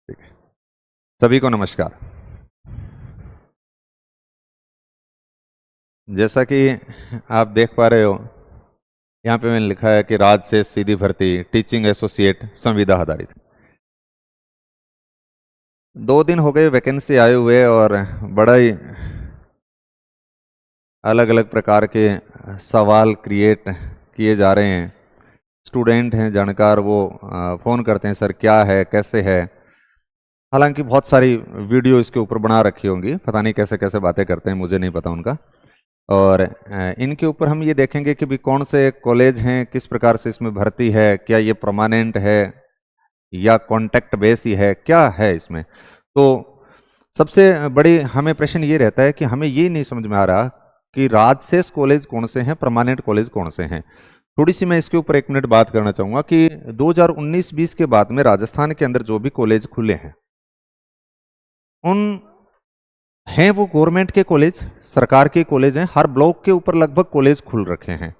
ठीक है। सभी को नमस्कार। जैसा कि आप देख पा रहे हो, यहाँ पे मैंने लिखा है कि राज से सीधी भर्ती टीचिंग एसोसिएट संविदा आधारित। 2 दिन हो गए वैकेंसी आए हुए और बड़ा ही अलग अलग प्रकार के सवाल क्रिएट किए जा रहे हैं। स्टूडेंट हैं, जानकार, वो फ़ोन करते हैं, सर क्या है, कैसे है। हालांकि बहुत सारी वीडियो इसके ऊपर बना रखी होंगी, पता नहीं कैसे कैसे बातें करते हैं, मुझे नहीं पता उनका। और इनके ऊपर हम ये देखेंगे कि भी कौन से कॉलेज हैं, किस प्रकार से इसमें भर्ती है, क्या ये परमानेंट है या कॉन्ट्रैक्ट बेस ही है, क्या है इसमें। तो सबसे बड़ी हमें प्रश्न ये रहता है कि हमें ये नहीं समझ में आ रहा कि राजशेष कॉलेज कौन से हैं, परमानेंट कॉलेज कौन से हैं। थोड़ी सी मैं इसके ऊपर 1 मिनट बात करना चाहूँगा कि 2019-20 के बाद में राजस्थान के अंदर जो भी कॉलेज खुले हैं, उन हैं वो गवर्नमेंट के कॉलेज, सरकार के कॉलेज हैं। हर ब्लॉक के ऊपर लगभग कॉलेज खुल रखे हैं।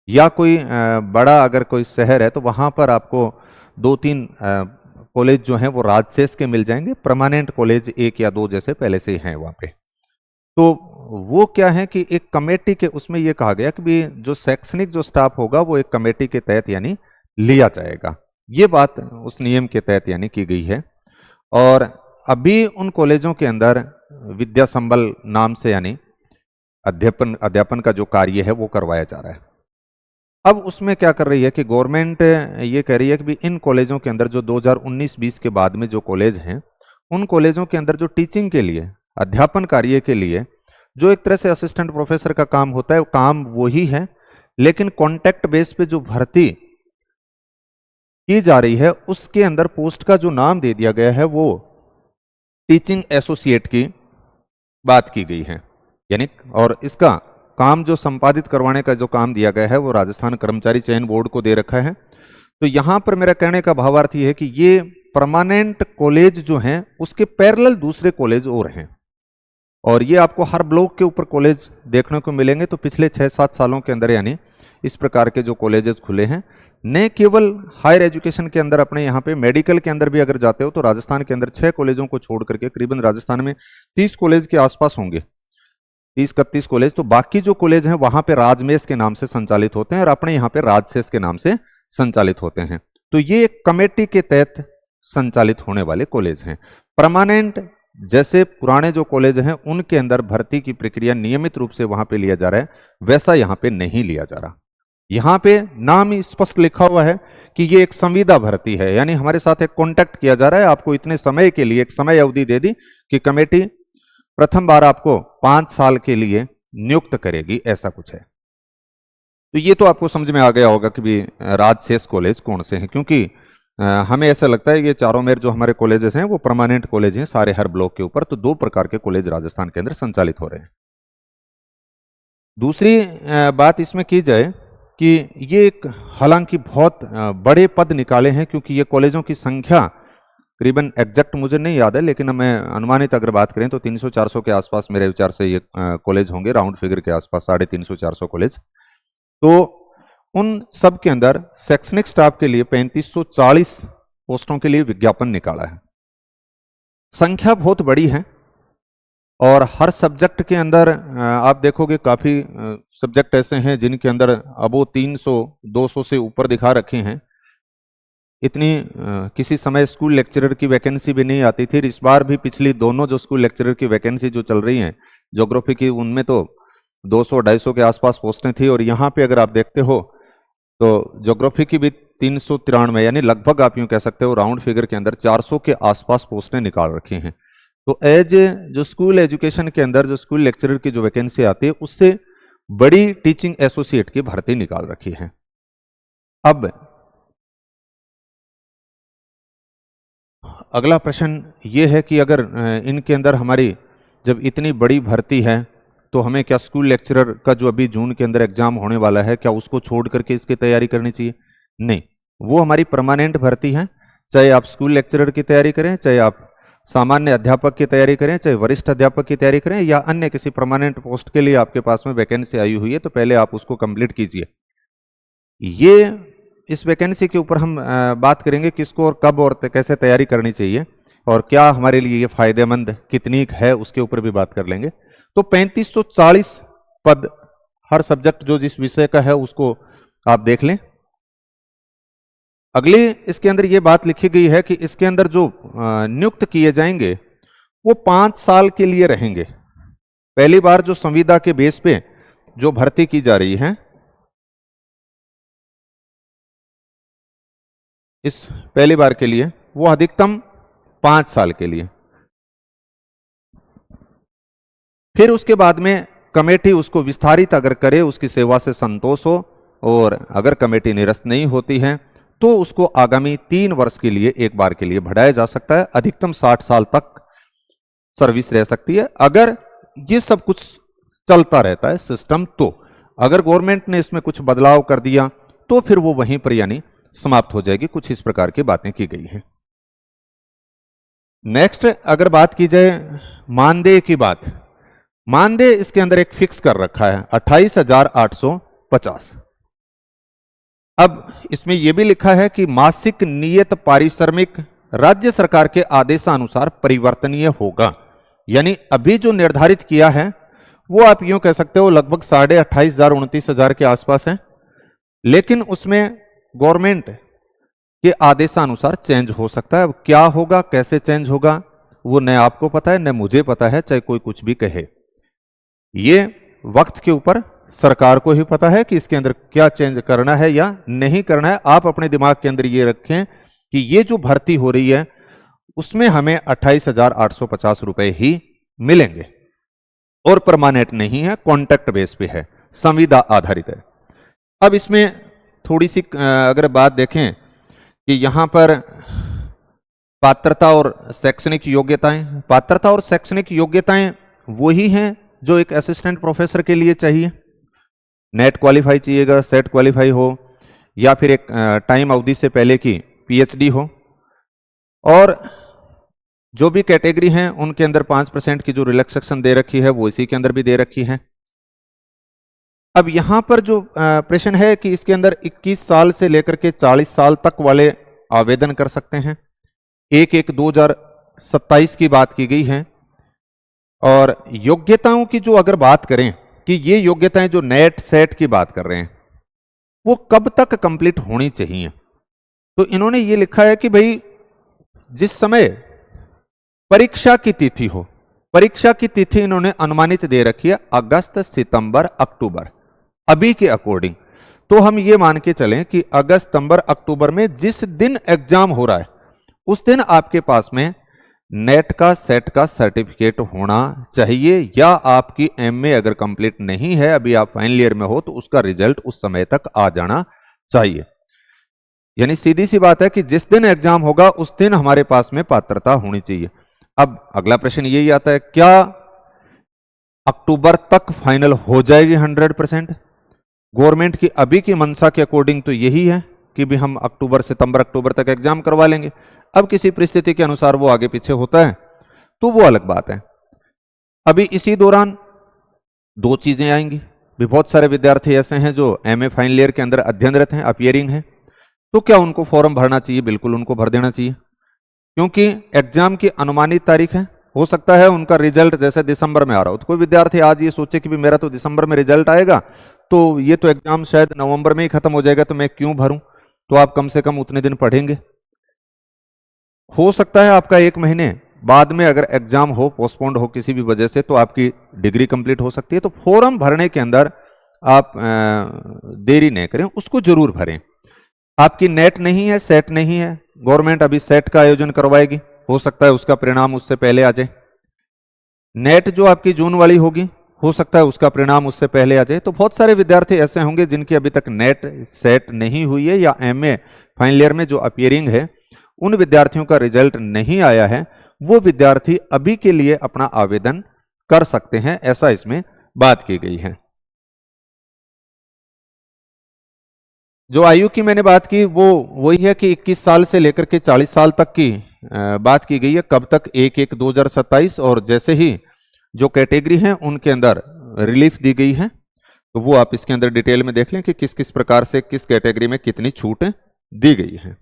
या कोई बड़ा अगर कोई शहर है तो वहाँ पर आपको 2-3 कॉलेज जो हैं वो राजशेष के मिल जाएंगे। परमानेंट कॉलेज 1 या 2 जैसे पहले से ही हैं वहाँ पे। तो वो क्या है कि एक कमेटी के उसमें ये कहा गया कि भी जो शैक्षणिक जो स्टाफ होगा वो एक कमेटी के तहत यानी लिया जाएगा। ये बात उस नियम के तहत यानी की गई है। और अभी उन कॉलेजों के अंदर विद्या संबल नाम से यानी अध्यापन का जो कार्य है वो करवाया जा रहा है। अब उसमें क्या कर रही है कि गवर्नमेंट ये कह रही है कि भी इन कॉलेजों के अंदर जो 2019-20 के बाद में जो कॉलेज हैं, उन कॉलेजों के अंदर जो टीचिंग के लिए, अध्यापन कार्य के लिए जो एक तरह से असिस्टेंट प्रोफेसर का काम होता है, वो काम वही है, लेकिन कॉन्ट्रैक्ट बेस पे जो भर्ती की जा रही है उसके अंदर पोस्ट का जो नाम दे दिया गया है वो टीचिंग एसोसिएट की बात की गई है यानी। और इसका काम जो संपादित करवाने का जो काम दिया गया है वो राजस्थान कर्मचारी चयन बोर्ड को दे रखा है। तो यहां पर मेरा कहने का भावार्थ ये है कि ये परमानेंट कॉलेज जो हैं उसके पैरेलल दूसरे कॉलेज और हैं, और ये आपको हर ब्लॉक के ऊपर कॉलेज देखने को मिलेंगे। तो पिछले 6-7 सालों के अंदर यानी इस प्रकार के जो कॉलेजेस खुले हैं, न केवल हायर एजुकेशन के अंदर, अपने यहाँ पे मेडिकल के अंदर भी अगर जाते हो तो राजस्थान के अंदर 6 कॉलेजों को छोड़ करके करीबन राजस्थान में 30 कॉलेज के आसपास होंगे, 30-31 कॉलेज। तो बाकी जो कॉलेज हैं वहां पे राजमेश के नाम से संचालित होते हैं और अपने यहाँ पे राजशेष के नाम से संचालित होते हैं। तो ये एक कमेटी के तहत संचालित होने वाले कॉलेज हैं। परमानेंट जैसे पुराने जो कॉलेज हैं उनके अंदर भर्ती की प्रक्रिया नियमित रूप से वहां पे लिया जा रहा है, वैसा यहाँ पे नहीं लिया जा रहा। यहाँ पे नाम ही स्पष्ट लिखा हुआ है कि ये एक संविदा भर्ती है, यानी हमारे साथ एक कॉन्टैक्ट किया जा रहा है। आपको इतने समय के लिए एक समय अवधि दे दी कि कमेटी प्रथम बार आपको 5 साल के लिए नियुक्त करेगी, ऐसा कुछ है। तो ये तो आपको समझ में आ गया होगा कि भी राजशेष कॉलेज कौन से हैं, क्योंकि हमें ऐसा लगता है ये चारों में जो हमारे कॉलेजेस हैं वो परमानेंट कॉलेज हैं सारे हर ब्लॉक के ऊपर। तो 2 प्रकार के कॉलेज राजस्थान के अंदर संचालित हो रहे हैं। दूसरी बात इसमें की जाए कि ये एक हालांकि बहुत बड़े पद निकाले हैं, क्योंकि ये कॉलेजों की संख्या करीबन एग्जैक्ट मुझे नहीं याद है, लेकिन मैं अनुमानित अगर बात करें तो 300-400 के आसपास मेरे विचार से ये कॉलेज होंगे, राउंड फिगर के आसपास 350-400 कॉलेज। तो उन सब के अंदर शैक्षणिक स्टाफ के लिए 3540 पोस्टों के लिए विज्ञापन निकाला है। संख्या बहुत बड़ी है और हर सब्जेक्ट के अंदर आप देखोगे काफी सब्जेक्ट ऐसे हैं जिनके अंदर अब वो 300-200 से ऊपर दिखा रखे हैं। इतनी किसी समय स्कूल लेक्चरर की वैकेंसी भी नहीं आती थी। इस बार भी पिछली दोनों जो स्कूल लेक्चरर की वैकेंसी जो चल रही हैं ज्योग्राफी की, उनमें तो 200-250 के आसपास पोस्टें थी। और यहाँ पे अगर आप देखते हो तो ज्योग्राफी की भी 393 यानी लगभग आप यूं कह सकते हो राउंड फिगर के अंदर 400 के आसपास पोस्टें निकाल रखी हैं। तो एज जो स्कूल एजुकेशन के अंदर जो स्कूल लेक्चरर की जो वैकेंसी आती है उससे बड़ी टीचिंग एसोसिएट की भर्ती निकाल रखी है। अब अगला प्रश्न ये है कि अगर इनके अंदर हमारी जब इतनी बड़ी भर्ती है तो हमें क्या स्कूल लेक्चरर का जो अभी जून के अंदर एग्जाम होने वाला है क्या उसको छोड़ करके इसकी तैयारी करनी चाहिए? नहीं, वो हमारी परमानेंट भर्ती है। चाहे आप स्कूल लेक्चरर की तैयारी करें, चाहे आप सामान्य अध्यापक की तैयारी करें, चाहे वरिष्ठ अध्यापक की तैयारी करें, या अन्य किसी परमानेंट पोस्ट के लिए आपके पास में वैकेंसी आई हुई है तो पहले आप उसको कंप्लीट कीजिए। ये इस वैकेंसी के ऊपर हम बात करेंगे किसको और कब और कैसे तैयारी करनी चाहिए। और क्या हमारे लिए ये फायदेमंद कितनी है उसके ऊपर भी बात कर लेंगे। तो 3540 पद हर सब्जेक्ट जो जिस विषय का है उसको आप देख लें। अगली इसके अंदर ये बात लिखी गई है कि इसके अंदर जो नियुक्त किए जाएंगे वो 5 साल के लिए रहेंगे। पहली बार जो संविदा के बेस पे जो भर्ती की जा रही है, इस पहली बार के लिए वो अधिकतम 5 साल के लिए। फिर उसके बाद में कमेटी उसको विस्तारित अगर करे, उसकी सेवा से संतोष हो, और अगर कमेटी निरस्त नहीं होती है तो उसको आगामी 3 वर्ष के लिए एक बार के लिए बढ़ाया जा सकता है। अधिकतम 60 साल तक सर्विस रह सकती है अगर ये सब कुछ चलता रहता है सिस्टम। तो अगर गवर्नमेंट ने इसमें कुछ बदलाव कर दिया तो फिर वो वहीं पर यानी समाप्त हो जाएगी। कुछ इस प्रकार की बातें की गई हैं। नेक्स्ट अगर बात की जाए मानदेय की बात, मानदेय इसके अंदर एक फिक्स कर रखा है 28,850। अब इसमें यह भी लिखा है कि मासिक नियत पारिश्रमिक राज्य सरकार के आदेशानुसार परिवर्तनीय होगा। यानी अभी जो निर्धारित किया है वो आप यूं कह सकते हो लगभग 28,500 29,000 के आसपास है, लेकिन उसमें गवर्नमेंट के आदेशानुसार चेंज हो सकता है। अब क्या होगा, कैसे चेंज होगा, वो न आपको पता है न मुझे पता है, चाहे कोई कुछ भी कहे। ये वक्त के ऊपर सरकार को ही पता है कि इसके अंदर क्या चेंज करना है या नहीं करना है। आप अपने दिमाग के अंदर ये रखें कि ये जो भर्ती हो रही है उसमें हमें 28,850 रुपए ही मिलेंगे और परमानेंट नहीं है, कॉन्ट्रैक्ट बेस पे है, संविदा आधारित है। अब इसमें थोड़ी सी अगर बात देखें कि यहां पर पात्रता और शैक्षणिक योग्यताएं, पात्रता और शैक्षणिक योग्यताएं वही हैं जो एक असिस्टेंट प्रोफेसर के लिए चाहिए। नेट क्वालिफाई चाहिएगा, सेट क्वालिफाई हो, या फिर एक टाइम अवधि से पहले की पीएचडी हो। और जो भी कैटेगरी हैं उनके अंदर 5% की जो रिलैक्सेशन दे रखी है वो इसी के अंदर भी दे रखी है। अब यहां पर जो प्रश्न है कि इसके अंदर 21 साल से लेकर के 40 साल तक वाले आवेदन कर सकते हैं। 1/1/2027 की बात की गई है। और योग्यताओं की जो अगर बात करें कि ये योग्यताएं जो नेट सेट की बात कर रहे हैं वो कब तक कंप्लीट होनी चाहिए, तो इन्होंने ये लिखा है कि भाई जिस समय परीक्षा की तिथि हो, परीक्षा की तिथि इन्होंने अनुमानित दे रखी है अगस्त सितंबर अक्टूबर। अभी के अकॉर्डिंग तो हम ये मान के चलें कि अगस्त सितंबर अक्टूबर में जिस दिन एग्जाम हो रहा है उस दिन आपके पास में नेट का सेट का सर्टिफिकेट होना चाहिए, या आपकी एमए अगर कंप्लीट नहीं है, अभी आप फाइनल ईयर में हो, तो उसका रिजल्ट उस समय तक आ जाना चाहिए। यानी सीधी सी बात है कि जिस दिन एग्जाम होगा उस दिन हमारे पास में पात्रता होनी चाहिए। अब अगला प्रश्न यही आता है, क्या अक्टूबर तक फाइनल हो जाएगी 100%? गवर्नमेंट की अभी की मंशा के अकॉर्डिंग तो यही है कि भी हम अक्टूबर सितंबर अक्टूबर तक एग्जाम करवा लेंगे। अब किसी परिस्थिति के अनुसार वो आगे पीछे होता है तो वो अलग बात है। अभी इसी दौरान दो चीजें आएंगी भी, बहुत सारे विद्यार्थी ऐसे हैं जो एमए फाइनल ईयर के अंदर अध्ययनरत हैं, अपीयरिंग हैं, तो क्या उनको फॉर्म भरना चाहिए? बिल्कुल उनको भर देना चाहिए, क्योंकि एग्जाम की अनुमानित तारीख है। हो सकता है उनका रिजल्ट जैसे दिसंबर में आ रहा हो, तो कोई विद्यार्थी आज ये सोचे कि भी मेरा तो दिसंबर में रिजल्ट आएगा, तो ये तो एग्जाम शायद नवंबर में ही खत्म हो जाएगा, तो मैं क्यों भरूं? तो आप कम से कम उतने दिन पढ़ेंगे। हो सकता है आपका 1 महीने बाद में अगर एग्जाम हो, पोस्टपोन्ड हो किसी भी वजह से, तो आपकी डिग्री कंप्लीट हो सकती है। तो फॉर्म भरने के अंदर आप देरी नहीं करें, उसको जरूर भरें। आपकी नेट नहीं है, सेट नहीं है, गवर्नमेंट अभी सेट का आयोजन करवाएगी, हो सकता है उसका परिणाम उससे पहले आ जाए। नेट जो आपकी जून वाली होगी, हो सकता है उसका परिणाम उससे पहले आ जाए। तो बहुत सारे विद्यार्थी ऐसे होंगे जिनकी अभी तक नेट सेट नहीं हुई है, या एमए फाइनल ईयर में जो अपीयरिंग है उन विद्यार्थियों का रिजल्ट नहीं आया है। वो विद्यार्थी अभी के लिए अपना आवेदन कर सकते हैं, ऐसा इसमें बात की गई है। जो आयु की मैंने बात की वो वही है कि 21 साल से लेकर के 40 साल तक की बात की गई है। कब तक? 1/1/2027। और जैसे ही जो कैटेगरी हैं उनके अंदर रिलीफ दी गई है, तो वो आप इसके अंदर डिटेल में देख लें कि किस किस प्रकार से किस कैटेगरी में कितनी छूट दी गई है।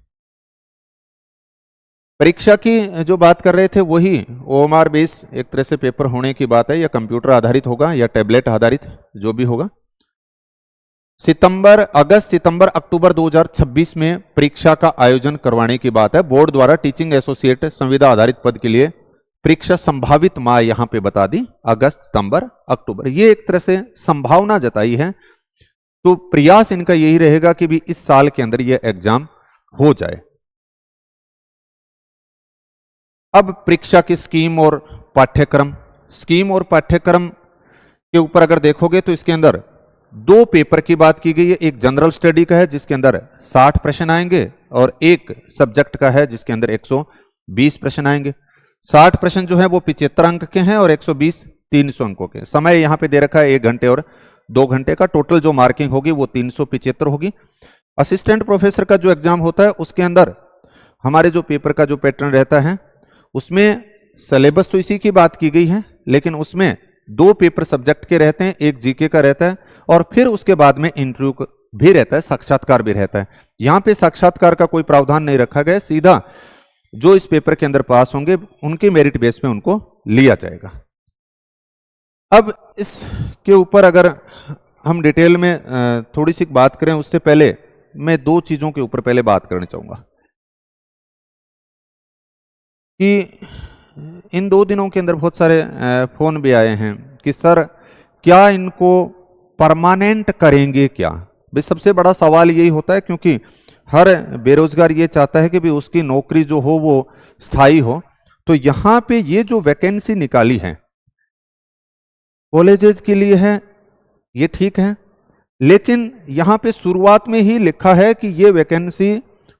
परीक्षा की जो बात कर रहे थे वही OMR बेस एक तरह से पेपर होने की बात है, या कंप्यूटर आधारित होगा या टैबलेट आधारित, जो भी होगा। अगस्त सितंबर अक्टूबर 2026 में परीक्षा का आयोजन करवाने की बात है। बोर्ड द्वारा टीचिंग एसोसिएट संविदा आधारित पद के लिए परीक्षा संभावित माह यहां पे बता दी, अगस्त सितंबर अक्टूबर, ये एक तरह से संभावना जताई है। तो प्रयास इनका यही रहेगा कि भी इस साल के अंदर यह एग्जाम हो जाए। अब परीक्षा की स्कीम और पाठ्यक्रम के ऊपर अगर देखोगे तो इसके अंदर दो पेपर की बात की गई है। एक जनरल स्टडी का है जिसके अंदर 60 प्रश्न आएंगे, और एक सब्जेक्ट का है जिसके अंदर 120 प्रश्न आएंगे। 60 प्रश्न जो है वो 75 अंक के हैं और 120 300 अंकों के। समय यहां पे दे रखा है 1 घंटे और 2 घंटे का। टोटल जो मार्किंग होगी वो 375 होगी। असिस्टेंट प्रोफेसर का जो एग्जाम होता है उसके अंदर हमारे जो पेपर का जो पैटर्न रहता है उसमें सिलेबस तो इसी की बात की गई है, लेकिन उसमें 2 पेपर सब्जेक्ट के रहते हैं, एक जीके का रहता है और फिर उसके बाद में इंटरव्यू भी रहता है, साक्षात्कार भी रहता है। यहां पे साक्षात्कार का कोई प्रावधान नहीं रखा गया, सीधा जो इस पेपर के अंदर पास होंगे उनके मेरिट बेस पे उनको लिया जाएगा। अब इसके ऊपर अगर हम डिटेल में थोड़ी सी बात करें उससे पहले मैं 2 चीजों के ऊपर पहले बात करना चाहूंगा कि इन 2 दिनों के अंदर बहुत सारे फोन भी आए हैं कि सर क्या इनको परमानेंट करेंगे क्या। भाई सबसे बड़ा सवाल यही होता है, क्योंकि हर बेरोजगार ये चाहता है कि भी उसकी नौकरी जो हो वो स्थायी हो। तो यहां पे ये जो वैकेंसी निकाली है कॉलेजेस के लिए है, ये ठीक है, लेकिन यहां पे शुरुआत में ही लिखा है कि ये वैकेंसी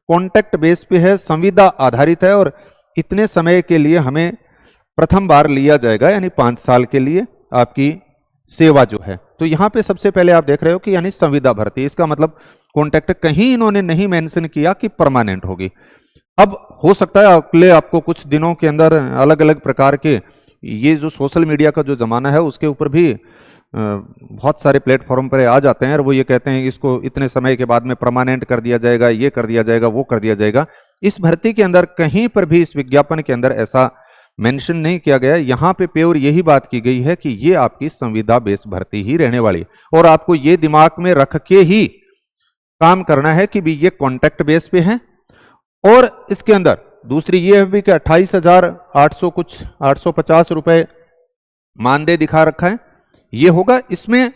कॉन्ट्रैक्ट बेस पे है, संविदा आधारित है और इतने समय के लिए हमें प्रथम बार लिया जाएगा, यानी 5 साल के लिए आपकी सेवा जो है। तो यहां पे सबसे पहले आप देख रहे हो कि यानी संविदा भर्ती, इसका मतलब कॉन्ट्रैक्ट कहीं इन्होंने नहीं मेंशन किया कि परमानेंट होगी। अब हो सकता है अगले आपको कुछ दिनों के अंदर अलग अलग प्रकार के, ये जो सोशल मीडिया का जो जमाना है उसके ऊपर भी बहुत सारे प्लेटफॉर्म पर आ जाते हैं और वो ये कहते हैं इसको इतने समय के बाद में परमानेंट कर दिया जाएगा, ये कर दिया जाएगा, वो कर दिया जाएगा। इस भर्ती के अंदर कहीं पर भी इस विज्ञापन के अंदर ऐसा मेंशन नहीं किया गया। यहां पे प्योर यही बात की गई है कि ये आपकी संविदा बेस भर्ती ही रहने वाली, और आपको ये दिमाग में रख के ही काम करना है कि भी ये कॉन्ट्रैक्ट बेस पे है। और इसके अंदर दूसरी ये है भी कि 28,800 कुछ 850 रुपए मानदेय दिखा रखा है, ये होगा। इसमें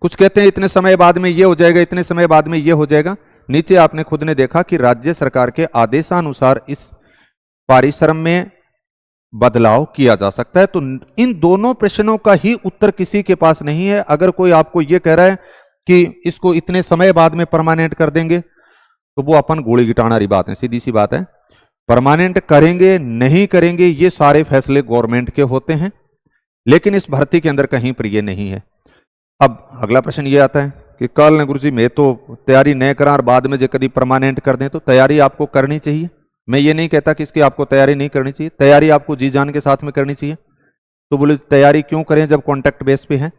कुछ कहते हैं इतने समय बाद में ये हो जाएगा, इतने समय बाद में ये हो जाएगा। नीचे आपने खुद ने देखा कि राज्य सरकार के आदेशानुसार इस पारिश्रम में बदलाव किया जा सकता है। तो इन दोनों प्रश्नों का ही उत्तर किसी के पास नहीं है। अगर कोई आपको यह कह रहा है कि इसको इतने समय बाद में परमानेंट कर देंगे तो वो अपन गोली गिटाना रही बात है, सीधी सी बात है। परमानेंट करेंगे नहीं करेंगे ये सारे फैसले गवर्नमेंट के होते हैं, लेकिन इस भर्ती के अंदर कहीं पर ये नहीं है। अब अगला प्रश्न ये आता है कि कल ने गुरुजी मैं तो तैयारी नहीं करा और बाद में जो कभी परमानेंट कर दें, तो तैयारी आपको करनी चाहिए। मैं ये नहीं कहता कि इसकी आपको तैयारी नहीं करनी चाहिए, तैयारी आपको जी जान के साथ में करनी चाहिए। तो बोले तैयारी क्यों करें जब कॉन्ट्रैक्ट बेस पे है।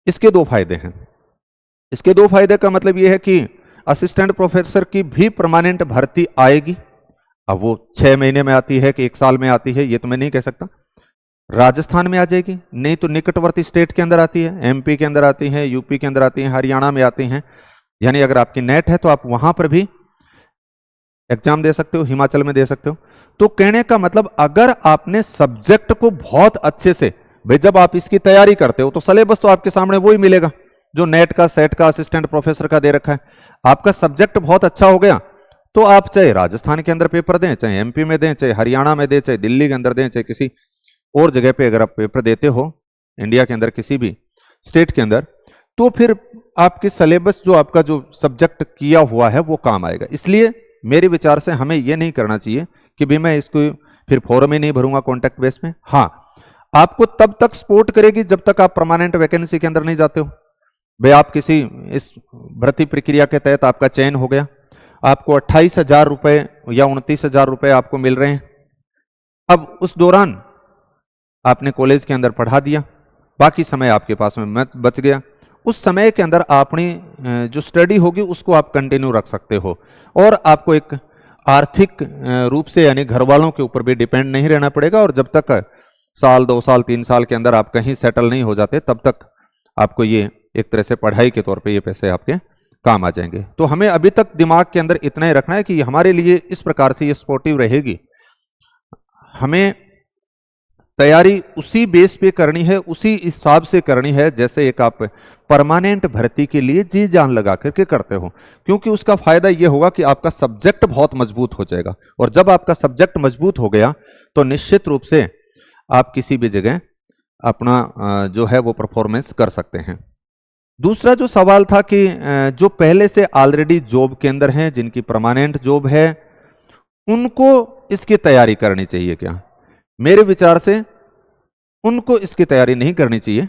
इसके 2 फायदे हैं। इसके 2 फायदे का मतलब यह है कि असिस्टेंट प्रोफेसर की भी परमानेंट भर्ती आएगी। अब वो 6 महीने में आती है कि 1 साल में आती है ये तो मैं नहीं कह सकता। राजस्थान में आ जाएगी, नहीं तो निकटवर्ती स्टेट के अंदर आती है, MP के अंदर आती है, UP के अंदर आती है, हरियाणा में आती हैं। यानी अगर आपकी नेट है तो आप वहां पर भी एग्जाम दे सकते हो, हिमाचल में दे सकते हो। तो कहने का मतलब अगर आपने सब्जेक्ट को बहुत अच्छे से, भाई जब आप इसकी तैयारी करते हो तो सिलेबस तो आपके सामने वही मिलेगा जो नेट का, सेट का, असिस्टेंट प्रोफेसर का दे रखा है। आपका सब्जेक्ट बहुत अच्छा हो गया तो आप चाहे राजस्थान के अंदर पेपर दें, चाहे MP में दें, चाहे हरियाणा में दें, चाहे दिल्ली के अंदर दें, चाहे किसी और जगह पे अगर आप पेपर देते हो इंडिया के अंदर किसी भी स्टेट के अंदर, तो फिर आपके सिलेबस जो आपका जो सब्जेक्ट किया हुआ है वो काम आएगा। इसलिए मेरे विचार से हमें यह नहीं करना चाहिए कि भी मैं इसको फिर फॉर्म ही नहीं भरूंगा कॉन्ट्रैक्ट बेस में। हाँ, आपको तब तक सपोर्ट करेगी जब तक आप परमानेंट वैकेंसी के अंदर नहीं जाते हो। भाई आप किसी इस भर्ती प्रक्रिया के तहत आपका चयन हो गया, आपको 28,000 रुपए या 29,000 रुपए आपको मिल रहे हैं। अब उस दौरान आपने कॉलेज के अंदर पढ़ा दिया, बाकी समय आपके पास में बच गया। उस समय के अंदर अपनी जो स्टडी होगी उसको आप कंटिन्यू रख सकते हो और आपको एक आर्थिक रूप से यानी घर वालों के ऊपर भी डिपेंड नहीं रहना पड़ेगा, और जब तक साल 2 साल 3 साल के अंदर आप कहीं सेटल नहीं हो जाते तब तक आपको ये एक तरह से पढ़ाई के तौर पे ये पैसे आपके काम आ जाएंगे। तो हमें अभी तक दिमाग के अंदर इतना ही रखना है कि हमारे लिए इस प्रकार से ये सपोर्टिव रहेगी। हमें तैयारी उसी बेस पे करनी है, उसी हिसाब से करनी है जैसे एक आप परमानेंट भर्ती के लिए जी जान लगा करके करते हो, क्योंकि उसका फायदा ये होगा कि आपका सब्जेक्ट बहुत मजबूत हो जाएगा, और जब आपका सब्जेक्ट मजबूत हो गया तो निश्चित रूप से आप किसी भी जगह अपना जो है वो परफॉर्मेंस कर सकते हैं। दूसरा जो सवाल था कि जो पहले से ऑलरेडी जॉब के अंदर हैं, जिनकी परमानेंट जॉब है, उनको इसकी तैयारी करनी चाहिए क्या? मेरे विचार से उनको इसकी तैयारी नहीं करनी चाहिए,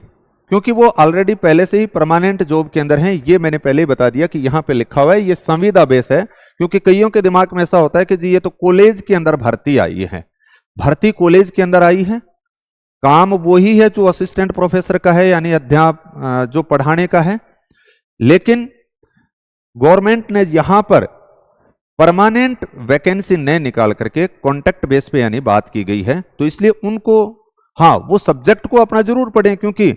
क्योंकि वो ऑलरेडी पहले से ही परमानेंट जॉब के अंदर हैं। ये मैंने पहले ही बता दिया कि यहां पे लिखा हुआ है ये संविदा बेस है, क्योंकि कईयों के दिमाग में ऐसा होता है कि जी ये तो कॉलेज के अंदर भर्ती आई है। भर्ती कॉलेज के अंदर आई है, काम वही है जो असिस्टेंट प्रोफेसर का है, यानी जो पढ़ाने का है, लेकिन गवर्नमेंट ने यहां पर परमानेंट वैकेंसी न निकाल करके कॉन्ट्रैक्ट बेस पे यानी बात की गई है। तो इसलिए उनको हाँ वो सब्जेक्ट को अपना जरूर पढ़ें, क्योंकि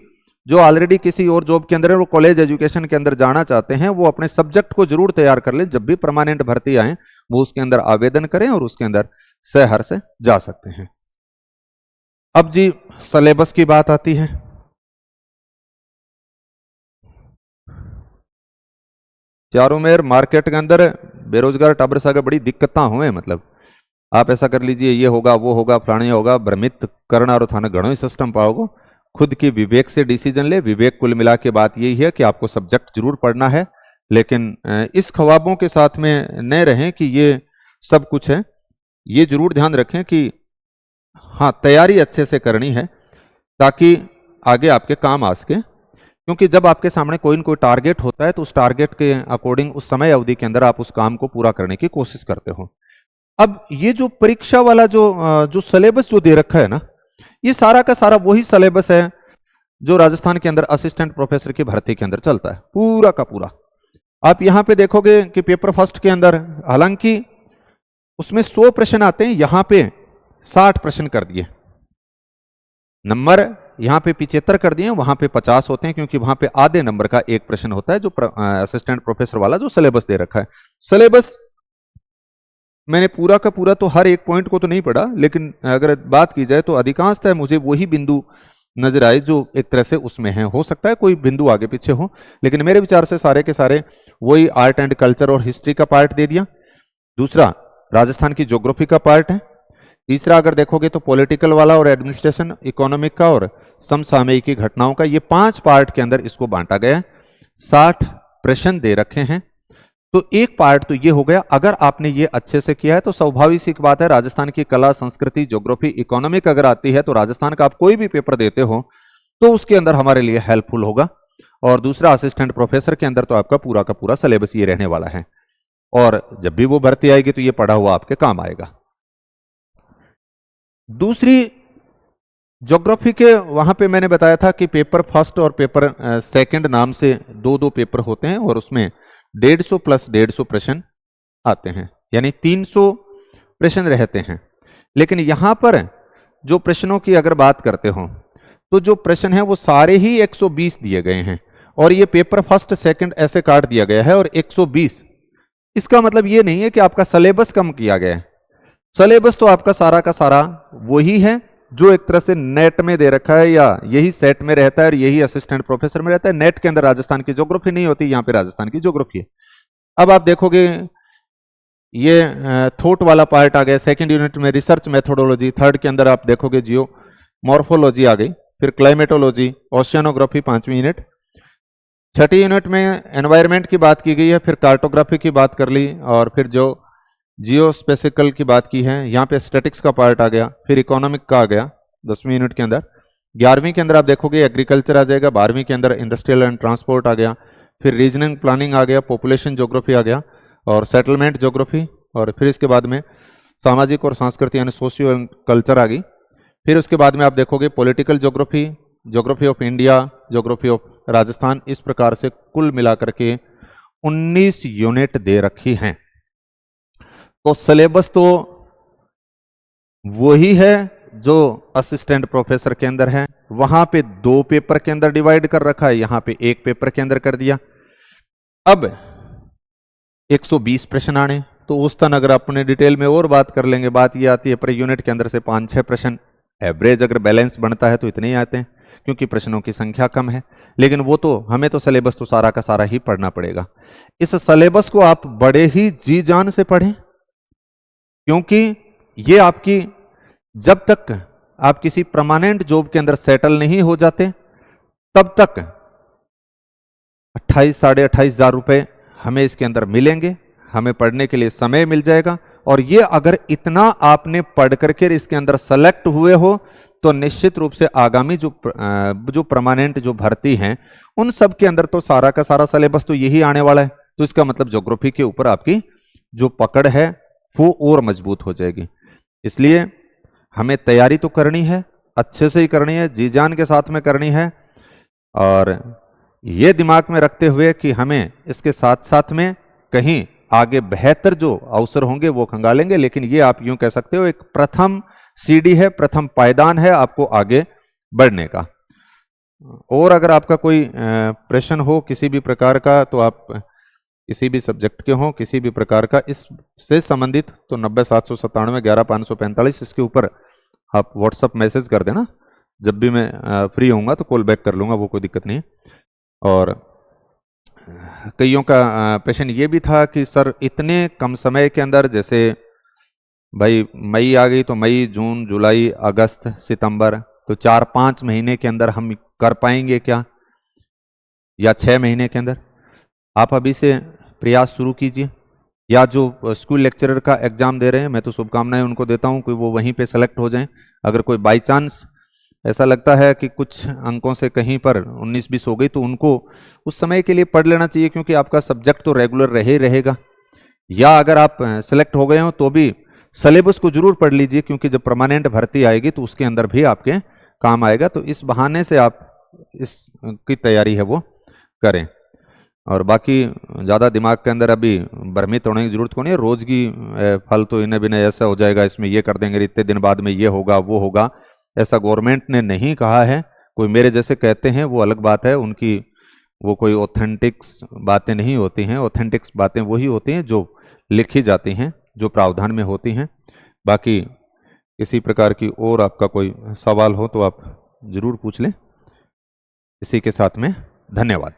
जो ऑलरेडी किसी और जॉब के अंदर है, वो कॉलेज एजुकेशन के अंदर जाना चाहते हैं, वो अपने सब्जेक्ट को जरूर तैयार कर लें। जब भी परमानेंट भर्ती आए वो उसके अंदर आवेदन करें और उसके अंदर सहर से जा सकते हैं। अब जी सिलेबस की बात आती है। चारों मेर मार्केट के अंदर बेरोजगार टाबर सागर बड़ी दिक्कत हुए, मतलब आप ऐसा कर लीजिए ये होगा वो होगा फलाने होगा, भ्रमित करना और थाने घणो ही सिस्टम पाओगे। खुद की विवेक से डिसीजन ले। विवेक कुल मिला के बात यही है कि आपको सब्जेक्ट जरूर पढ़ना है, लेकिन इस ख्वाबों के साथ में न रहें कि ये सब कुछ है। ये जरूर ध्यान रखें कि हाँ तैयारी अच्छे से करनी है ताकि आगे आपके काम आ सके, क्योंकि जब आपके सामने कोई न कोई टारगेट होता है तो उस टारगेट के अकॉर्डिंग उस समय अवधि के अंदर आप उस काम को पूरा करने की कोशिश करते हो। अब ये जो परीक्षा वाला जो सिलेबस जो दे रखा है ना, ये सारा का सारा वही सिलेबस है जो राजस्थान के अंदर असिस्टेंट प्रोफेसर की भर्ती के अंदर चलता है, पूरा का पूरा। आप यहां पे देखोगे कि पेपर फर्स्ट के अंदर हालांकि उसमें 100 प्रश्न आते हैं, यहां पे 60 प्रश्न कर दिए, नंबर यहां पे 75 कर दिए, वहां पे 50 होते हैं, क्योंकि वहां पे आधे नंबर का एक प्रश्न होता है जो असिस्टेंट प्रोफेसर वाला जो सिलेबस दे रखा है। सिलेबस मैंने पूरा का पूरा तो हर एक पॉइंट को तो नहीं पढ़ा, लेकिन अगर बात की जाए तो अधिकांशतः मुझे वही बिंदु नजर आए जो एक तरह से उसमें है। हो सकता है कोई बिंदु आगे पीछे हो, लेकिन मेरे विचार से सारे के सारे वही आर्ट एंड कल्चर और हिस्ट्री का पार्ट दे दिया। दूसरा राजस्थान की ज्योग्राफी का पार्ट है। तीसरा अगर देखोगे तो पॉलिटिकल वाला और एडमिनिस्ट्रेशन, इकोनॉमिक का और समसामयिकी घटनाओं का, ये 5 पार्ट के अंदर इसको बांटा गया है। 60 प्रश्न दे रखे हैं, तो एक पार्ट तो ये हो गया। अगर आपने ये अच्छे से किया है तो स्वाभाविक सी बात है, राजस्थान की कला, संस्कृति, ज्योग्राफी, इकोनॉमिक अगर आती है तो राजस्थान का आप कोई भी पेपर देते हो तो उसके अंदर हमारे लिए हेल्पफुल होगा। और दूसरा असिस्टेंट प्रोफेसर के अंदर तो आपका पूरा का पूरा सिलेबस ये रहने वाला है, और जब भी वो भर्ती आएगी तो ये पढ़ा हुआ आपके काम आएगा। दूसरी ज्योग्राफी के वहां पे मैंने बताया था कि पेपर फर्स्ट और पेपर सेकंड नाम से 2-2 पेपर होते हैं, और उसमें 150 प्लस 150 प्रश्न आते हैं, यानी 300 प्रश्न रहते हैं। लेकिन यहां पर जो प्रश्नों की अगर बात करते हो तो जो प्रश्न है वो सारे ही 120 दिए गए हैं, और ये पेपर फर्स्ट सेकंड ऐसे काट दिया गया है। और 120 इसका मतलब ये नहीं है कि आपका सिलेबस कम किया गया है। सिलेबस तो आपका सारा का सारा वही है जो एक तरह से नेट में दे रखा है, या यही सेट में रहता है और यही असिस्टेंट प्रोफेसर में रहता है। नेट के अंदर राजस्थान की ज्योग्राफी नहीं होती, यहां पे राजस्थान की ज्योग्राफी है। अब आप देखोगे ये थॉट वाला पार्ट आ गया। सेकंड यूनिट में रिसर्च मेथोडोलॉजी, थर्ड के अंदर आप देखोगे जियो मॉर्फोलॉजी आ गई, फिर क्लाइमेटोलॉजी, ओशियानोग्राफी 5वीं यूनिट। छठी यूनिट में एनवायरमेंट की बात की गई है, फिर कार्टोग्राफी की बात कर ली, और फिर जो जियो स्पेसिकल की बात की है। यहाँ पे स्टैटिक्स का पार्ट आ गया, फिर इकोनॉमिक का आ गया 10वीं यूनिट के अंदर। 11वीं के अंदर आप देखोगे एग्रीकल्चर आ जाएगा, 12वीं के अंदर इंडस्ट्रियल एंड ट्रांसपोर्ट आ गया, फिर रीजनिंग प्लानिंग आ गया, पॉपुलेशन ज्योग्राफी आ गया, और सेटलमेंट ज्योग्राफी, और फिर इसके बाद में सामाजिक और सांस्कृतिक यानी सोशियो एंड कल्चर आ गई। फिर उसके बाद में आप देखोगे political geography, geography of India, geography of Rajasthan. इस प्रकार से कुल मिलाकर के 19 यूनिट दे रखी हैं। तो सिलेबस तो वही है जो असिस्टेंट प्रोफेसर के अंदर है। वहां पे 2 पेपर के अंदर डिवाइड कर रखा है, यहां पे 1 पेपर के अंदर कर दिया। अब 120 प्रश्न आने, तो उस तन अगर अपने डिटेल में और बात कर लेंगे। बात ये आती है पर यूनिट के अंदर से 5-6 प्रश्न एवरेज अगर बैलेंस बनता है तो इतने ही आते हैं, क्योंकि प्रश्नों की संख्या कम है। लेकिन वो तो हमें तो सिलेबस तो सारा का सारा ही पढ़ना पड़ेगा। इस सिलेबस को आप बड़े ही जी जान से पढ़ें, क्योंकि ये आपकी, जब तक आप किसी परमानेंट जॉब के अंदर सेटल नहीं हो जाते तब तक 28-28,500 रुपए हमें इसके अंदर मिलेंगे, हमें पढ़ने के लिए समय मिल जाएगा। और ये अगर इतना आपने पढ़ करके इसके अंदर सेलेक्ट हुए हो तो निश्चित रूप से आगामी जो परमानेंट जो भर्ती हैं उन सब के अंदर तो सारा का सारा सिलेबस तो यही आने वाला है। तो इसका मतलब ज्योग्राफी के ऊपर आपकी जो पकड़ है वो और मजबूत हो जाएगी। इसलिए हमें तैयारी तो करनी है, अच्छे से ही करनी है, जी जान के साथ में करनी है। और ये दिमाग में रखते हुए कि हमें इसके साथ साथ में कहीं आगे बेहतर जो अवसर होंगे वो खंगालेंगे। लेकिन ये आप यूं कह सकते हो एक प्रथम सीढ़ी है, प्रथम पायदान है आपको आगे बढ़ने का। और अगर आपका कोई प्रश्न हो किसी भी प्रकार का, तो आप किसी भी सब्जेक्ट के हो, किसी भी प्रकार का इससे संबंधित, तो 90-797-11-545 इसके ऊपर आप व्हाट्सअप मैसेज कर देना। जब भी मैं फ्री होऊंगा तो कॉल बैक कर लूंगा, वो कोई दिक्कत नहीं। और कईयों का प्रश्न ये भी था कि सर इतने कम समय के अंदर, जैसे भाई मई आ गई तो मई, जून, जुलाई, अगस्त, सितंबर, तो 4-5 महीने के अंदर हम कर पाएंगे क्या, या 6 महीने के अंदर? आप अभी से प्रयास शुरू कीजिए। या जो स्कूल लेक्चरर का एग्जाम दे रहे हैं, मैं तो शुभकामनाएं उनको देता हूं कि वो वहीं पे सेलेक्ट हो जाएं। अगर कोई बाई चांस ऐसा लगता है कि कुछ अंकों से कहीं पर 19-20 हो गई तो उनको उस समय के लिए पढ़ लेना चाहिए, क्योंकि आपका सब्जेक्ट तो रेगुलर रह ही रहेगा। या अगर आप सेलेक्ट हो गए हो तो भी सिलेबस को जरूर पढ़ लीजिए, क्योंकि जब परमानेंट भर्ती आएगी तो उसके अंदर भी आपके काम आएगा। तो इस बहाने से आप इसकी तैयारी है वो करें। और बाकी ज़्यादा दिमाग के अंदर अभी भ्रमित होने की जरूरत को नहीं है। रोज की फल तो इन्हें बिना ऐसा हो जाएगा, इसमें ये कर देंगे, इतने दिन बाद में ये होगा वो होगा, ऐसा गवर्नमेंट ने नहीं कहा है। कोई मेरे जैसे कहते हैं वो अलग बात है, उनकी वो कोई ऑथेंटिक्स बातें नहीं होती हैं। ऑथेंटिक्स बातें वही होती हैं जो लिखी जाती हैं, जो प्रावधान में होती हैं। बाकी किसी प्रकार की और आपका कोई सवाल हो तो आप जरूर पूछ लें। इसी के साथ में धन्यवाद।